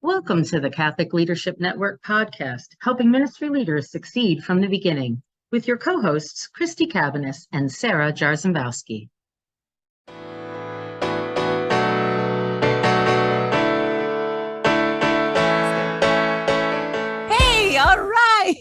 Welcome to the Catholic Leadership Network podcast, helping ministry leaders succeed from the beginning, with your co-hosts, Christy Cabaniss and Sarah Jarzembowski. Hey, all right.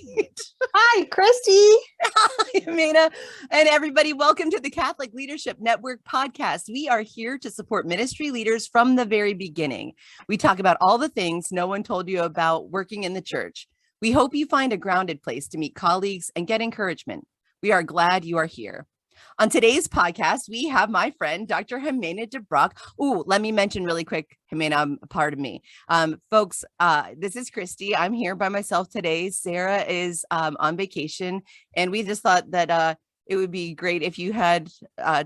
Hi, Christy. Hi, Ximena. And everybody, welcome to the Catholic Leadership Network podcast. We are here to support ministry leaders from the very beginning. We talk about all the things no one told you about working in the church. We hope you find a grounded place to meet colleagues and get encouragement. We are glad you are here. On today's podcast, we have my friend, Dr. Ximena DeBroeck. Oh, let me mention really quick, Ximena, pardon me. Folks, this is Christy. I'm here by myself today. Sarah is on vacation, and we just thought that it would be great if you had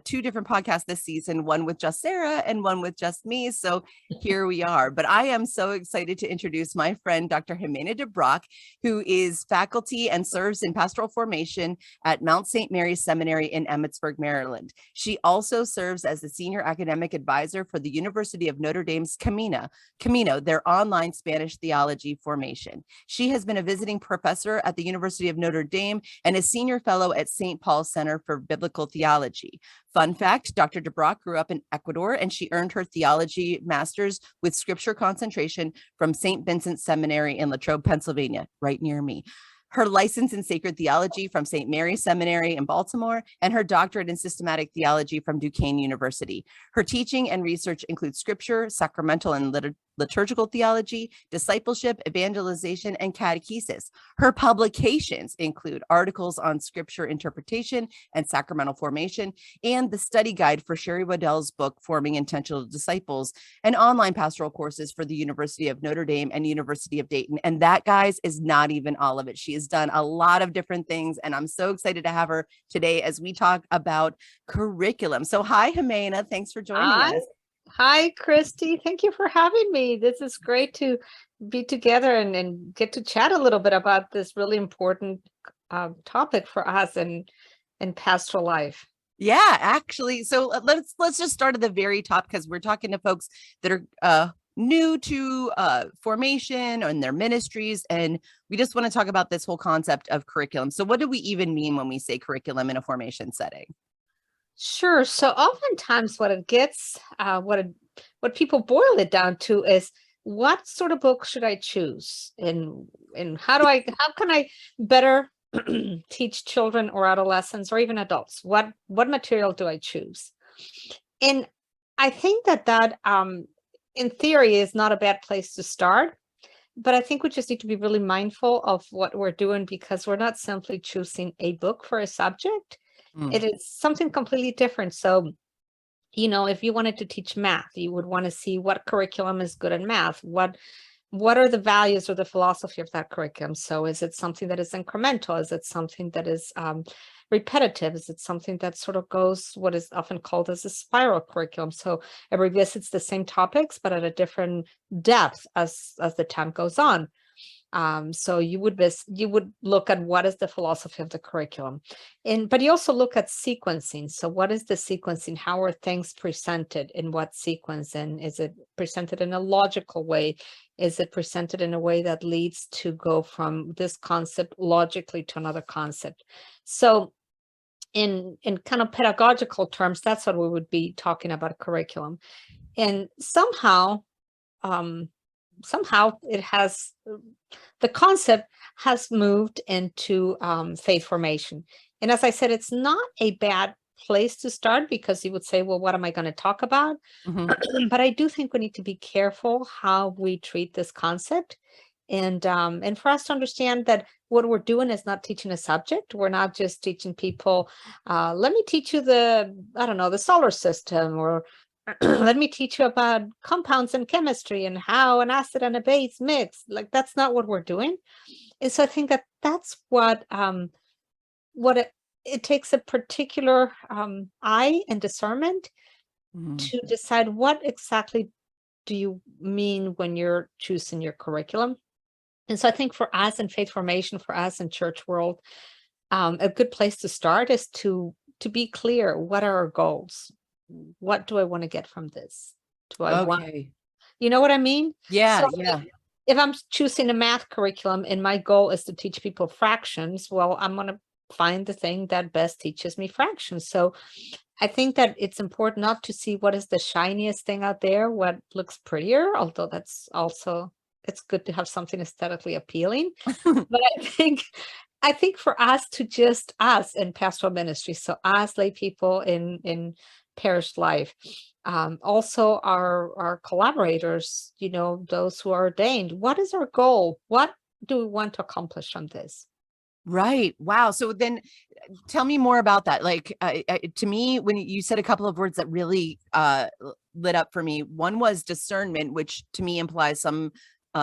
two different podcasts this season, one with just Sarah and one with just me. So here we are. But I am so excited to introduce my friend, Dr. Ximena DeBroeck, who is faculty and serves in pastoral formation at Mount St. Mary's Seminary in Emmitsburg, Maryland. She also serves as the senior academic advisor for the University of Notre Dame's Camino, their online Spanish theology formation. She has been a visiting professor at the University of Notre Dame and a senior fellow at St. Paul's Center for Biblical Theology. Fun fact, Dr. DeBroeck grew up in Ecuador, and she earned her theology master's with scripture concentration from St. Vincent Seminary in Latrobe, Pennsylvania, right near me. Her license in sacred theology from St. Mary's Seminary in Baltimore, and her doctorate in systematic theology from Duquesne University. Her teaching and research include scripture, sacramental and liturgical theology, discipleship, evangelization, and catechesis. Her publications include articles on scripture interpretation and sacramental formation, and the study guide for Sherry Waddell's book, Forming Intentional Disciples, and online pastoral courses for the University of Notre Dame and University of Dayton. And that, guys, is not even all of it. She has done a lot of different things, and I'm so excited to have her today as we talk about curriculum. So hi, Ximena. Thanks for joining us. Hi, Christy. Thank you for having me. This is great to be together and get to chat a little bit about this really important topic for us in pastoral life. Yeah, actually. So let's just start at the very top, because we're talking to folks that are new to formation and their ministries. And we just want to talk about this whole concept of curriculum. So what do we even mean when we say curriculum in a formation setting? Sure. So oftentimes what it gets, what people boil it down to is, what sort of book should I choose? And how can I better teach children or adolescents or even adults? What material do I choose? And I think that in theory is not a bad place to start, but I think we just need to be really mindful of what we're doing, because we're not simply choosing a book for a subject. It is something completely different. So, if you wanted to teach math, you would want to see what curriculum is good in math. What are the values or the philosophy of that curriculum? So is it something that is incremental? Is it something that is repetitive? Is it something that sort of goes what is often called as a spiral curriculum? So it revisits the same topics, but at a different depth as the time goes on. So you would look at what is the philosophy of the curriculum, but you also look at sequencing. So what is the sequencing? How are things presented in what sequence? And is it presented in a logical way? Is it presented in a way that leads to go from this concept logically to another concept? So in kind of pedagogical terms, that's what we would be talking about curriculum. And somehow it has, the concept has moved into faith formation. And as I said, it's not a bad place to start, because you would say, well, what am I going to talk about? Mm-hmm. But I do think we need to be careful how we treat this concept. And for us to understand that what we're doing is not teaching a subject. We're not just teaching people, let me teach you the solar system, or let me teach you about compounds and chemistry and how an acid and a base mix. Like, that's not what we're doing. And so I think that's what it takes a particular eye and discernment to decide what exactly do you mean when you're choosing your curriculum. And so I think for us in faith formation, for us in church world, a good place to start is to be clear. What are our goals? What do I want to get from this? Do I want, you know what I mean? Yeah, So yeah. if I'm choosing a math curriculum and my goal is to teach people fractions, well, I'm going to find the thing that best teaches me fractions. So I think that it's important not to see what is the shiniest thing out there, what looks prettier, although that's also, it's good to have something aesthetically appealing. But I think for us to just us in pastoral ministry, so us lay people in parish life, also our collaborators, those who are ordained, what is our goal? What do we want to accomplish from this? Right. Wow. So then tell me more about that. Like, to me, when you said a couple of words that really lit up for me, one was discernment, which to me implies some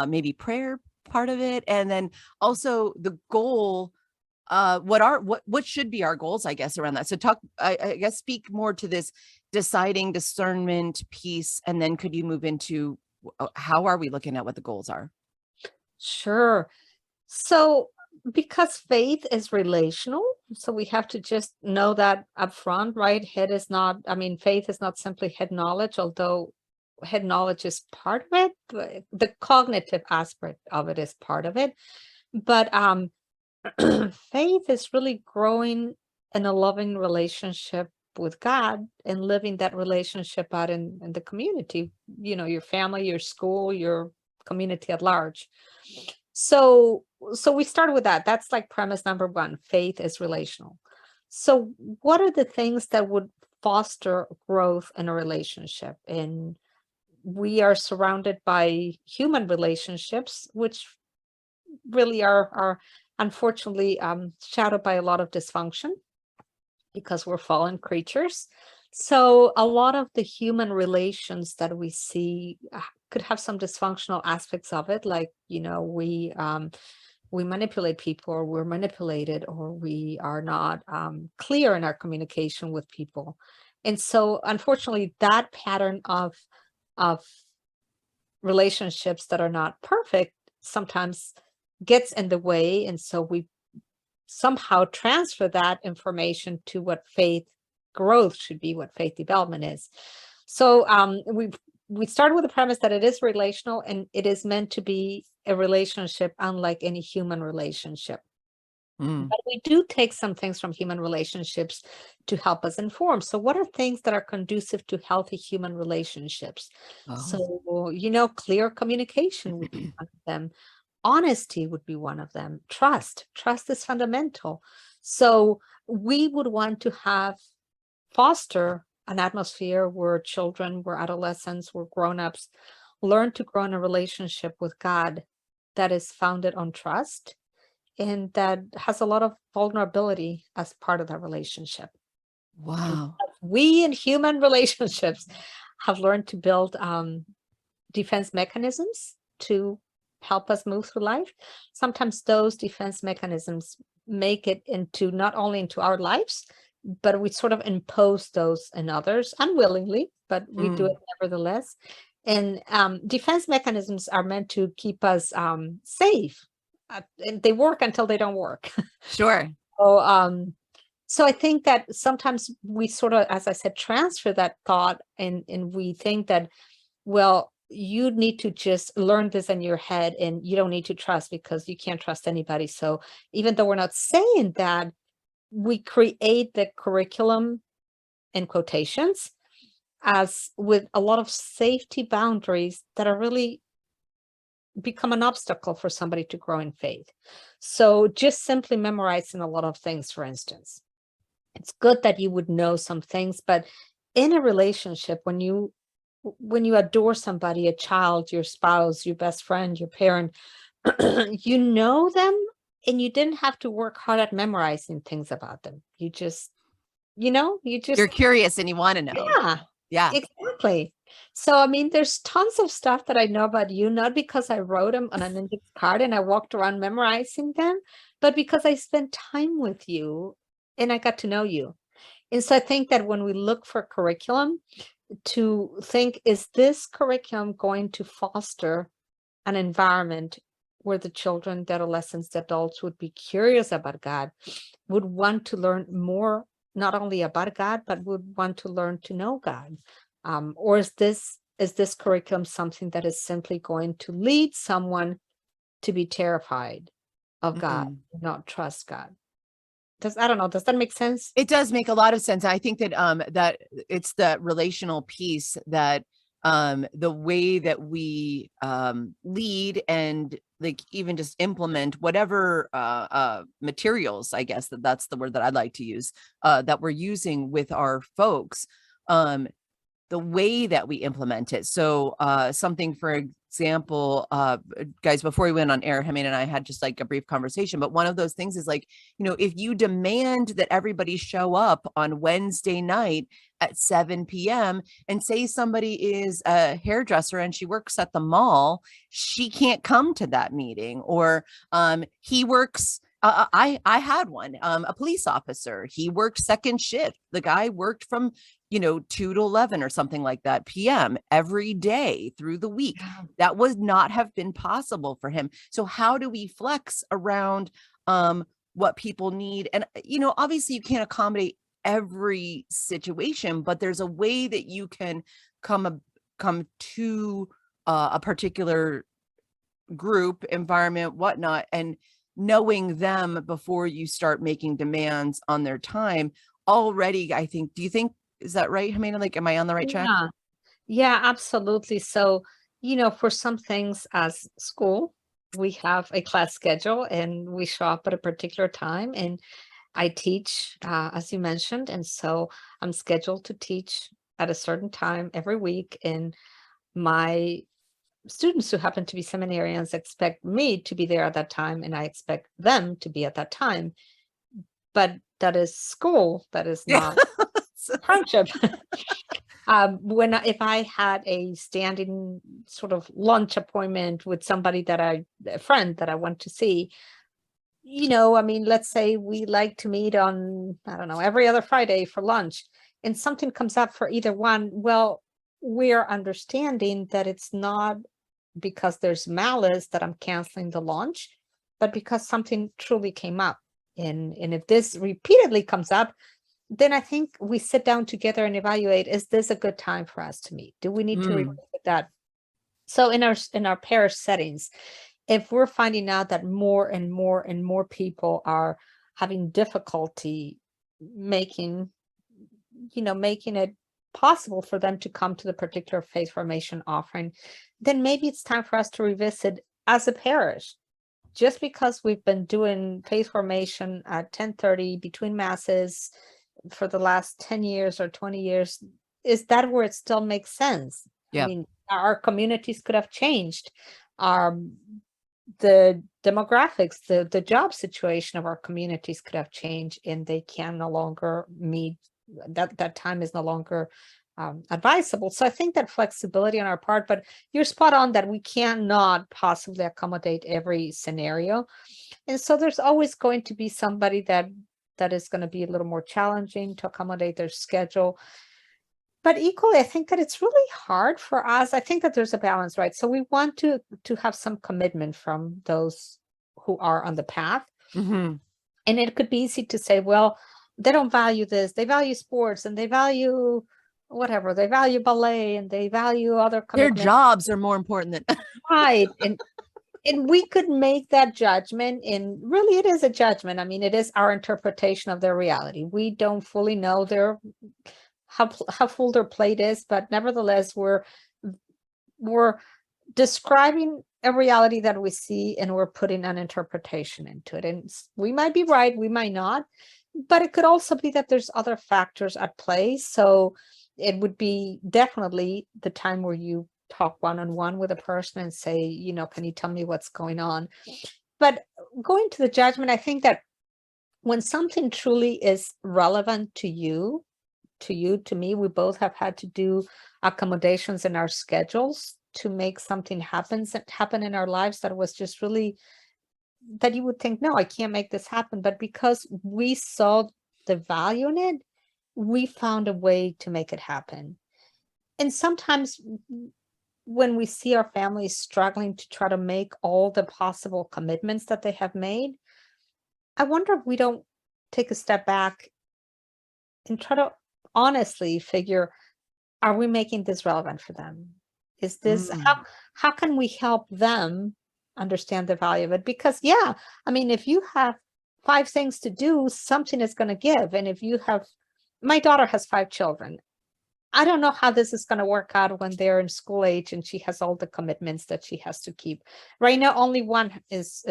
maybe prayer part of it. And then also the goal, what should be our goals, I guess, around that. So I guess, speak more to this deciding discernment piece. And then could you move into how are we looking at what the goals are? Sure. So because faith is relational, so we have to just know that up front, right? Faith is not simply head knowledge, although head knowledge is part of it. But the cognitive aspect of it is part of it. But faith is really growing in a loving relationship with God and living that relationship out in the community, your family, your school, your community at large. So we start with that. That's like premise number one. Faith is relational. So what are the things that would foster growth in a relationship? And we are surrounded by human relationships, which really are unfortunately shadowed by a lot of dysfunction because we're fallen creatures. So a lot of the human relations that we see could have some dysfunctional aspects of it, like, we manipulate people, or we're manipulated, or we are not clear in our communication with people. And so unfortunately, that pattern of relationships that are not perfect sometimes gets in the way. And so we somehow transfer that information to what faith growth should be, what faith development is. So we started with the premise that it is relational, and it is meant to be a relationship unlike any human relationship. But we do take some things from human relationships to help us inform. So what are things that are conducive to healthy human relationships? So, clear communication would be one of them. Honesty would be one of them. Trust is fundamental. So we would want to foster an atmosphere where children, where adolescents, where grown-ups learn to grow in a relationship with God that is founded on trust and that has a lot of vulnerability as part of that relationship. Wow. We in human relationships have learned to build defense mechanisms to help us move through life. Sometimes those defense mechanisms make it into not only into our lives, but we sort of impose those in others unwillingly, but we do it nevertheless. And defense mechanisms are meant to keep us safe. And they work until they don't work. Sure. So I think that sometimes we sort of, as I said, transfer that thought and we think that, well, you need to just learn this in your head and you don't need to trust because you can't trust anybody. So even though we're not saying that, we create the curriculum in quotations as with a lot of safety boundaries that are really become an obstacle for somebody to grow in faith. So just simply memorizing a lot of things, for instance, it's good that you would know some things, but in a relationship, when you adore somebody, a child, your spouse, your best friend, your parent, you know them and you didn't have to work hard at memorizing things about them. You just, You're curious and you want to know. Yeah, exactly. So, I mean, there's tons of stuff that I know about you, not because I wrote them on an index card and I walked around memorizing them, but because I spent time with you and I got to know you. And so I think that when we look for curriculum, to think, is this curriculum going to foster an environment where the children, the adolescents, the adults would be curious about God, would want to learn more, not only about God, but would want to learn to know God? Or is this is this curriculum something that is simply going to lead someone to be terrified of God, not trust God? I don't know, does that make sense? It does make a lot of sense. I think that that it's the relational piece that the way that we lead and like even just implement whatever materials, I guess that's the word that I'd like to use, that we're using with our folks, the way that we implement it. So something, for example, guys, before we went on air, Ximena and I had just like a brief conversation, but one of those things is like, if you demand that everybody show up on Wednesday night at 7 p.m. and say somebody is a hairdresser and she works at the mall, she can't come to that meeting. Or he works, I had one, a police officer, he worked second shift. The guy worked from 2 to 11 or something like that p.m. every day through the week. That would not have been possible for him. So how do we flex around what people need? And, obviously you can't accommodate every situation, but there's a way that you can come to a particular group, environment, whatnot, and knowing them before you start making demands on their time already. I think, do you think, is that right, Ximena? Like, am I on the right track? Yeah, absolutely. So, for some things as school, we have a class schedule and we show up at a particular time, and I teach, as you mentioned. And so I'm scheduled to teach at a certain time every week. And my students who happen to be seminarians expect me to be there at that time, and I expect them to be at that time. But that is school. That is not friendship. If I had a standing sort of lunch appointment with somebody a friend that I want to see, let's say we like to meet on, I don't know, every other Friday for lunch, and something comes up for either one. Well, we're understanding that it's not because there's malice that I'm canceling the lunch, but because something truly came up. And if this repeatedly comes up, then I think we sit down together and evaluate, is this a good time for us to meet? Do we need to revisit that? So in our parish settings, if we're finding out that more and more and more people are having difficulty making it possible for them to come to the particular faith formation offering, then maybe it's time for us to revisit as a parish. Just because we've been doing faith formation at 10:30 between masses for the last 10 years or 20 years, is that where it still makes sense? Yeah. I mean, our communities could have changed. The demographics, the job situation of our communities could have changed, and they can no longer meet, that time is no longer advisable. So I think that flexibility on our part, but you're spot on that we cannot possibly accommodate every scenario. And so there's always going to be somebody that is going to be a little more challenging to accommodate their schedule. But equally, I think that it's really hard for us. I think that there's a balance, right? So we want to have some commitment from those who are on the path. Mm-hmm. And it could be easy to say, well, they don't value this. They value sports, and they value whatever. They value ballet, and they value other commitments. Their jobs are more important than right. And we could make that judgment, and really it is a judgment. I mean, it is our interpretation of their reality. We don't fully know how full their plate is, but nevertheless, we're describing a reality that we see, and we're putting an interpretation into it. And we might be right, we might not, but it could also be that there's other factors at play. So it would be definitely the time where you talk one-on-one with a person and say, can you tell me what's going on? But going to the judgment, I think that when something truly is relevant to you, to me, we both have had to do accommodations in our schedules to make something happen in our lives that was just really, that you would think, no, I can't make this happen. But because we saw the value in it, we found a way to make it happen. And sometimes when we see our families struggling to try to make all the possible commitments that they have made, I wonder if we don't take a step back and try to honestly figure, are we making this relevant for them? Is this how can we help them understand the value of it? Because I mean, if you have 5 things to do, something is going to give. And if you have, my daughter has 5 children. I don't know how this is going to work out when they're in school age and she has all the commitments that she has to keep. Right now, only one is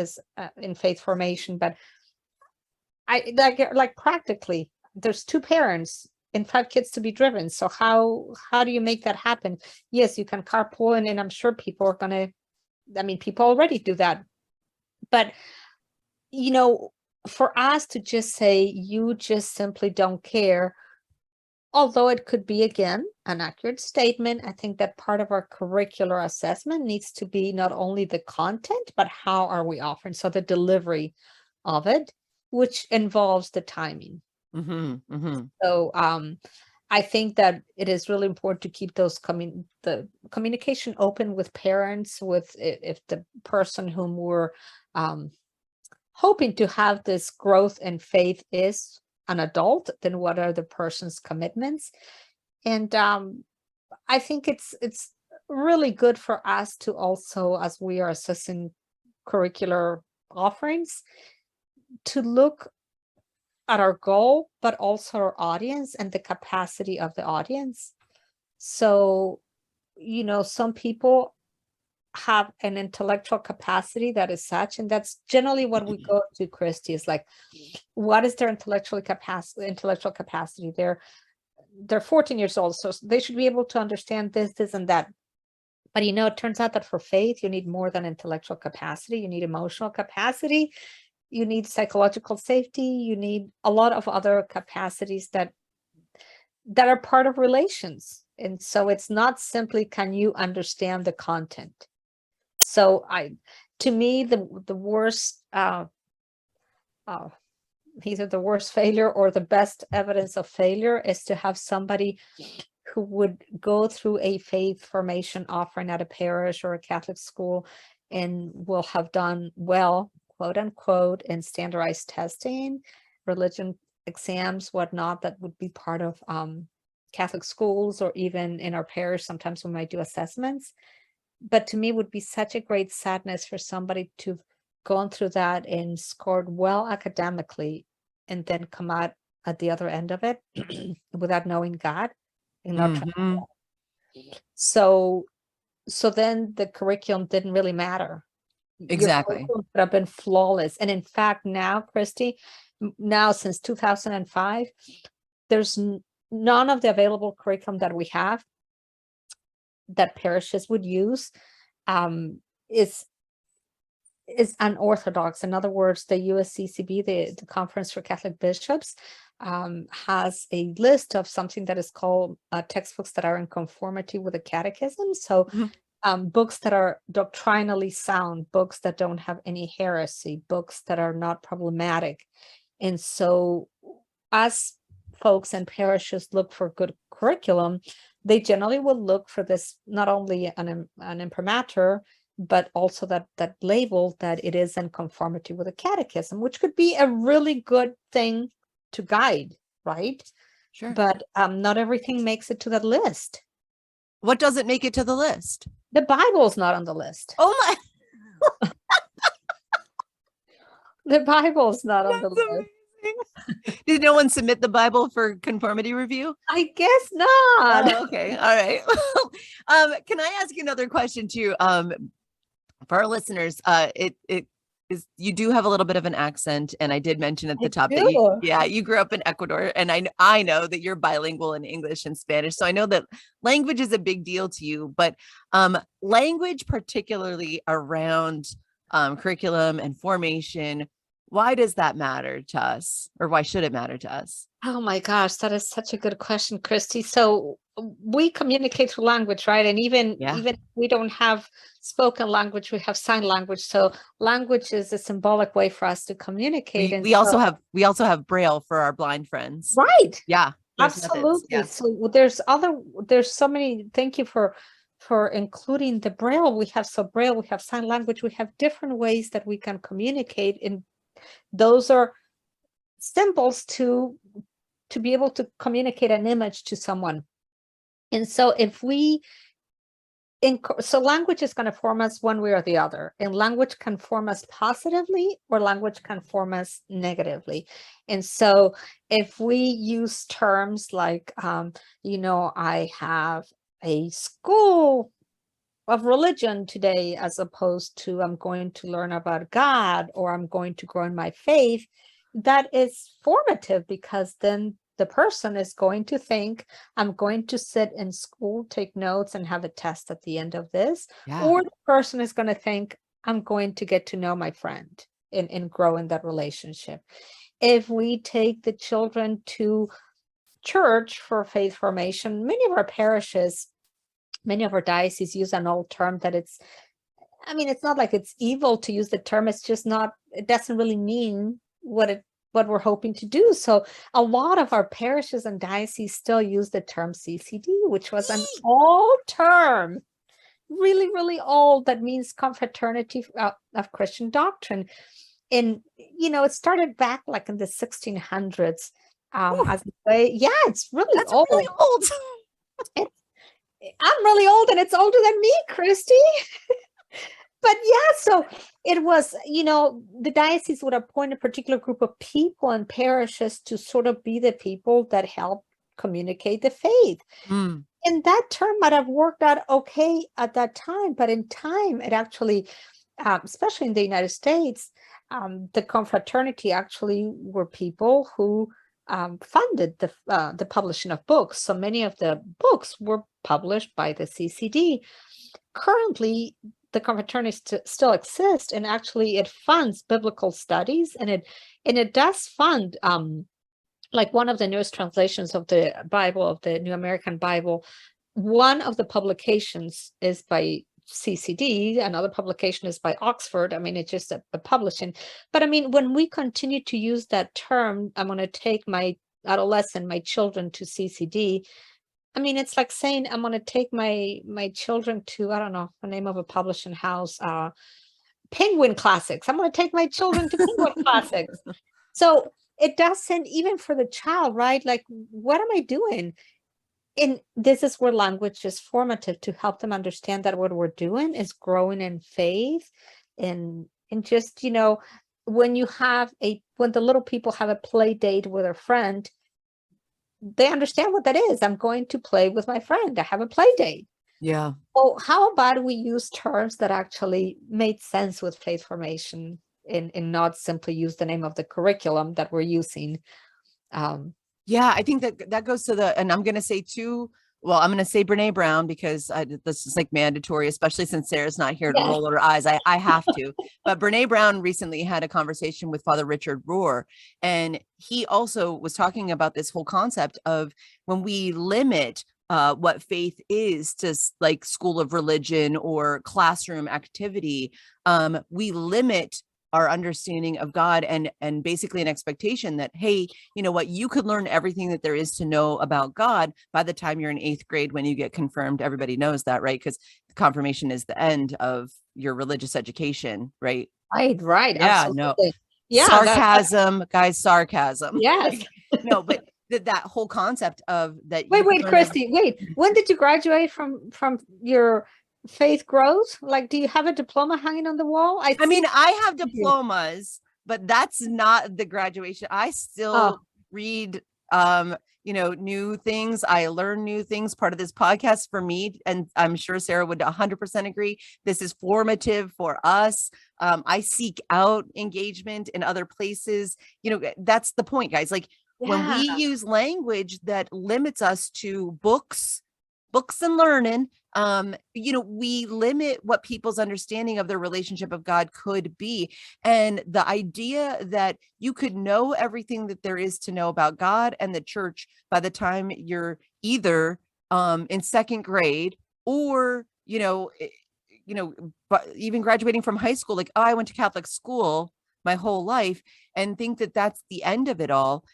in faith formation, but I like practically there's 2 parents and 5 kids to be driven. So how do you make that happen? Yes, you can carpool, and I'm sure people are going to, I mean, people already do that. But, you know, for us to just say, you just simply don't care, although it could be, again, an accurate statement, I think that part of our curricular assessment needs to be not only the content, but how are we offering? So the delivery of it, which involves the timing. So I think that it is really important to keep those the communication open with parents, with if the person whom we're hoping to have this growth in faith is an adult, then what are the person's commitments? And I think it's really good for us to also, as we are assessing curricular offerings, to look at our goal, but also our audience and the capacity of the audience. So, you know, some people have an intellectual capacity that is such, and that's generally what we go to, Christy, is like, what is their intellectual capacity? They're 14 years old, so they should be able to understand this, and that. But, you know, it turns out that for faith, you need more than intellectual capacity. You need emotional capacity. You need psychological safety. You need a lot of other capacities that are part of relations. And so it's not simply, can you understand the content? So to me, the worst, either the worst failure or the best evidence of failure is to have somebody who would go through a faith formation offering at a parish or a Catholic school and will have done well, quote unquote, in standardized testing, religion exams, whatnot, that would be part of Catholic schools, or even in our parish, sometimes we might do assessments. But to me, it would be such a great sadness for somebody to have gone through that and scored well academically and then come out at the other end of it without knowing God and not trying. So then the curriculum didn't really matter. Exactly. Your curriculum could have been flawless. And in fact, now, Christy, since 2005, there's none of the available curriculum that we have that parishes would use is unorthodox. In other words, the USCCB, the Conference for Catholic Bishops, has a list of something that is called textbooks that are in conformity with the catechism. So books that are doctrinally sound, books that don't have any heresy, books that are not problematic. And so as folks and parishes look for good curriculum, they generally will look for this, not only an imprimatur, but also that label that it is in conformity with the catechism, which could be a really good thing to guide, right? Sure. But not everything makes it to that list. What doesn't make it to the list? The Bible's not on the list. Oh my! The Bible's not on the list. Amazing. Did no one submit the Bible for conformity review? I guess not. Oh, okay. All right. Can I ask you another question too? For our listeners, it is, you do have a little bit of an accent, and I did mention at the top that you grew up in Ecuador, and I know that you're bilingual in English and Spanish, so I know that language is a big deal to you. But language, particularly around curriculum and formation, why does that matter to us, or why should it matter to us? Oh my gosh, that is such a good question, Christy. So we communicate through language, right? And even if we don't have spoken language, we have sign language. So language is a symbolic way for us to communicate. We also have Braille for our blind friends. Right. Yeah. Absolutely. Yeah. So there's so many. Thank you for including the Braille. We have Braille, we have sign language, we have different ways that we can communicate, and those are symbols to be able to communicate an image to someone. And so if we So language is going to form us one way or the other, and language can form us positively or language can form us negatively. And so if we use terms like, I have a school of religion today, as opposed to I'm going to learn about God or I'm going to grow in my faith, that is formative, because then the person is going to think, I'm going to sit in school, take notes, and have a test at the end of this. Yeah. Or the person is going to think, I'm going to get to know my friend and grow in that relationship. If we take the children to church for faith formation, many of our parishes, many of our dioceses use an old term that it's not like it's evil to use the term. It's just not, it doesn't really mean what we're hoping to do. So a lot of our parishes and dioceses still use the term CCD, which was an old term, really, really old, that means Confraternity of Christian Doctrine. And, it started back like in the 1600s. As a way, yeah, it's really old. Really old. I'm really old, and it's older than me, Christy. But yeah, so it was, the diocese would appoint a particular group of people and parishes to sort of be the people that help communicate the faith. Mm. And that term might have worked out okay at that time, but in time, it actually, especially in the United States, the confraternity actually were people who funded the publishing of books. So many of the books were published by the CCD. Currently, the confraternity still exists, and actually it funds biblical studies, and it does fund like one of the newest translations of the Bible, of the New American Bible. One of the publications is by CCD, another publication is by Oxford. It's just a publishing. But when we continue to use that term, I'm going to take my adolescent, my children to CCD. It's like saying I'm going to take my children to, I don't know, the name of a publishing house, Penguin Classics. I'm going to take my children to Penguin Classics. So it does send, even for the child, right? Like, what am I doing? And this is where language is formative, to help them understand that what we're doing is growing in faith. And just, when the little people have a play date with a friend, they understand what that is. I'm going to play with my friend. I have a play date. Yeah. So how about we use terms that actually made sense with faith formation, and not simply use the name of the curriculum that we're using. Yeah, I think that goes to and I'm going to say too, well, I'm going to say Brene Brown, because this is like mandatory, especially since Sarah's not here to roll her eyes. I have to. But Brene Brown recently had a conversation with Father Richard Rohr, and he also was talking about this whole concept of when we limit what faith is to like school of religion or classroom activity, we limit our understanding of God, and basically an expectation that, hey, you know what, you could learn everything that there is to know about God by the time you're in 8th grade when you get confirmed. Everybody knows that, right? Because confirmation is the end of your religious education, right? Right. Yeah, Absolutely. no. Yeah. Sarcasm, guys, sarcasm. Yes. No, but that whole concept of that. Wait, Christy, wait. When did you graduate from your faith growth? Like, do you have a diploma hanging on the wall? I have diplomas, but that's not the graduation. I still read, new things. I learn new things. Part of this podcast for me, and I'm sure Sarah would 100% agree, this is formative for us. I seek out engagement in other places. That's the point, guys. Like, when we use language that limits us to books and learning, we limit what people's understanding of their relationship of God could be. And the idea that you could know everything that there is to know about God and the church by the time you're either in 2nd grade or, but even graduating from high school, like, oh, I went to Catholic school my whole life, and think that that's the end of it all,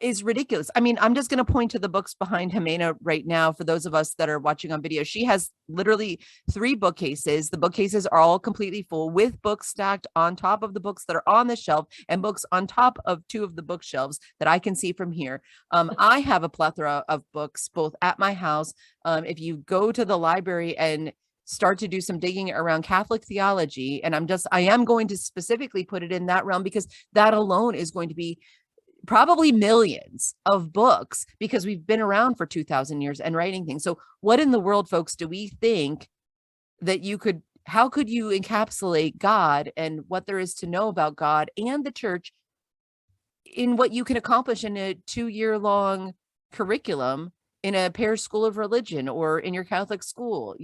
is ridiculous. I'm just going to point to the books behind Ximena right now. For those of us that are watching on video, she has literally 3 bookcases. The bookcases are all completely full with books stacked on top of the books that are on the shelf, and books on top of 2 of the bookshelves that I can see from here. I have a plethora of books both at my house. If you go to the library and start to do some digging around Catholic theology. And I am going to specifically put it in that realm, because that alone is going to be probably millions of books, because we've been around for 2,000 years and writing things. So what in the world, folks, do we think that how could you encapsulate God and what there is to know about God and the church in what you can accomplish in a 2-year-long curriculum in a parish school of religion or in your Catholic school?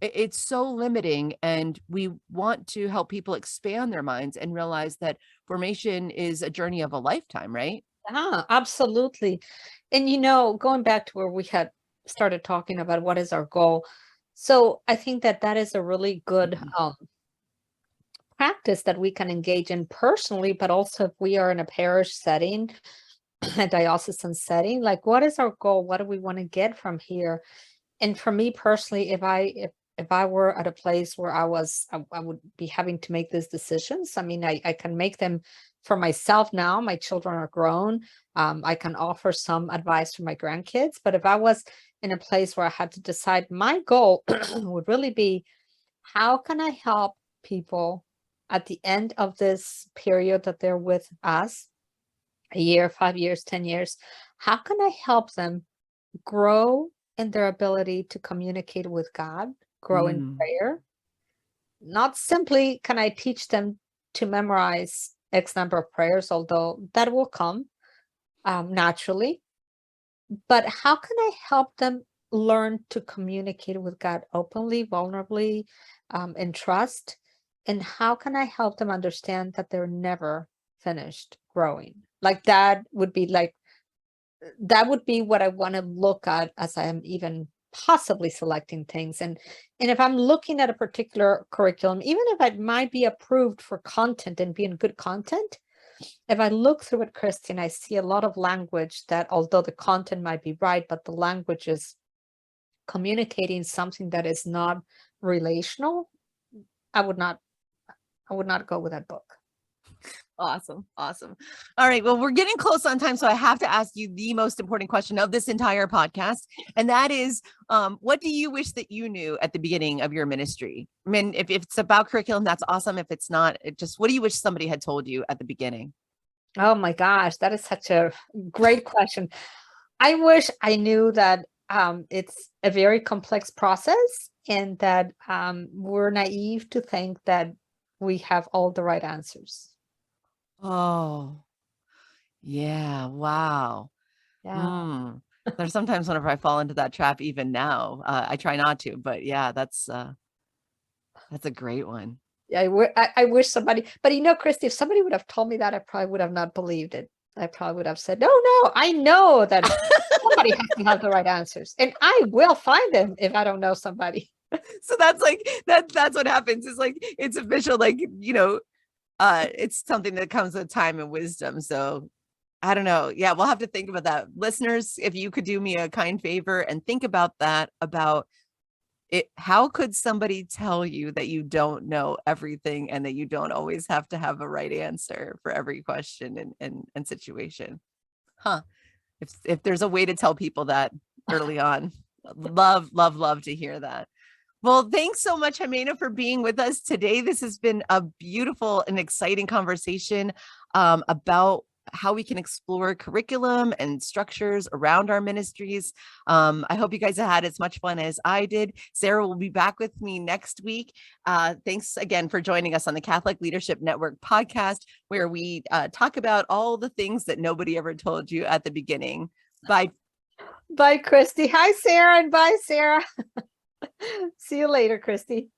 It's so limiting, and we want to help people expand their minds and realize that formation is a journey of a lifetime, right? Yeah, absolutely. And going back to where we had started talking about what is our goal. So I think that is a really good practice that we can engage in personally, but also if we are in a parish setting, a diocesan setting, like, what is our goal? What do we want to get from here? And for me personally, if I were at a place where I would be having to make these decisions. I mean, I can make them for myself now. My children are grown. I can offer some advice to my grandkids. But if I was in a place where I had to decide, my goal would really be, how can I help people at the end of this period that they're with us, a year, 5 years, 10 years, how can I help them grow in their ability to communicate with God, grow in prayer? Not simply can I teach them to memorize X number of prayers, although that will come naturally, but how can I help them learn to communicate with God openly, vulnerably, in trust? And how can I help them understand that they're never finished growing? Like, that would be what I want to look at as I am even possibly selecting things. And if I'm looking at a particular curriculum, even if it might be approved for content and being good content, if I look through it, Christy, and I see a lot of language that, although the content might be right, but the language is communicating something that is not relational, I would not go with that book. Awesome. All right. Well, we're getting close on time, so I have to ask you the most important question of this entire podcast. And that is, what do you wish that you knew at the beginning of your ministry? I mean, if it's about curriculum, that's awesome. If it's not, what do you wish somebody had told you at the beginning? Oh my gosh, that is such a great question. I wish I knew that it's a very complex process, and that we're naive to think that we have all the right answers. Oh, yeah. Wow. Yeah. There's sometimes whenever I fall into that trap, even now, I try not to, but yeah, that's a great one. Yeah, I wish somebody, but Christy, if somebody would have told me that, I probably would have not believed it. I probably would have said, no, I know that somebody has to have the right answers, and I will find them if I don't know somebody. So that's that's what happens. It's like, it's official, it's something that comes with time and wisdom. So I don't know. Yeah, we'll have to think about that. Listeners, if you could do me a kind favor and think about that, about it. How could somebody tell you that you don't know everything and that you don't always have to have a right answer for every question and situation? If there's a way to tell people that early on, love to hear that. Well, thanks so much, Ximena, for being with us today. This has been a beautiful and exciting conversation about how we can explore curriculum and structures around our ministries. I hope you guys have had as much fun as I did. Sarah will be back with me next week. Thanks again for joining us on the Catholic Leadership Network podcast, where we talk about all the things that nobody ever told you at the beginning. Bye. Bye, Christy. Hi, Sarah, and bye, Sarah. See you later, Christy.